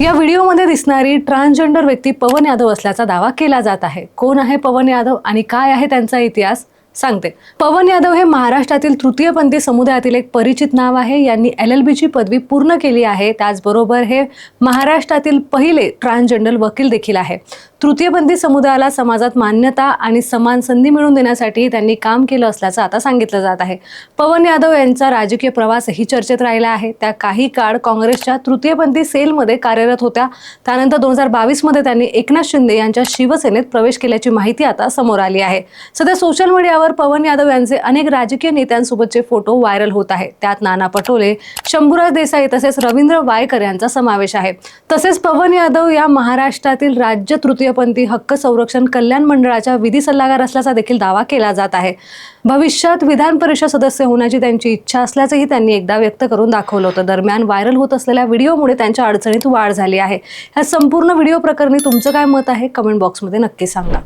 या व्हिडिओमध्ये दिसणारी ट्रान्सजेंडर व्यक्ती पवन यादव असल्याचा दावा केला जात आहे। कोण आहे पवन यादव आणि काय आहे त्यांचा इतिहास सांगते। पवन यादव हे महाराष्ट्रातील तृतीयपंथी समुदायातील एक परिचित नाव आहे। यांनी LLB ची पदवी पूर्ण केली आहे। त्याचबरोबर हे महाराष्ट्रातील पहिले ट्रान्सजेंडर वकील देखील आहे। तृतीयपंथी समुदायाला समाजात मान्यता आणि समान संधी मिळवून देण्यासाठी त्यांनी काम केलं असल्याचं आता सांगितलं जात आहे। पवन यादव यांचा राजकीय प्रवासही चर्चेत राहिला आहे। त्या काही काळ काँग्रेसच्या तृतीयपंथी सेलमध्ये कार्यरत होत्या। त्यानंतर 2022 मध्ये त्यांनी एकनाथ शिंदे यांच्या शिवसेनेत प्रवेश केल्याची माहिती आता समोर आली आहे। सध्या सोशल मीडियावर पवन यादव यांचे अनेक राजकीय नेत्यांसोबतचे फोटो व्हायरल होत आहेत। त्यात नाना पटोले, शंभूराज देसाई तसेच रवींद्र वायकर यांचा समावेश आहे। तसेच पवन यादव या महाराष्ट्रातील राज्य तृतीयपंथी हक्क संरक्षण कल्याण मंडळाच्या विधी सल्लागार असल्याचा देखील दावा केला जात आहे। भविष्यात विधान परिषद सदस्य होण्याची त्यांची इच्छा असल्याचंही त्यांनी एकदा व्यक्त करून दाखवलं होतं। दरम्यान व्हायरल होत असलेल्या व्हिडिओमुळे त्यांच्या अडचणीत वाढ झाली आहे। या संपूर्ण व्हिडिओ प्रकरणी तुमचं काय मत आहे कमेंट बॉक्समध्ये नक्की सांगा।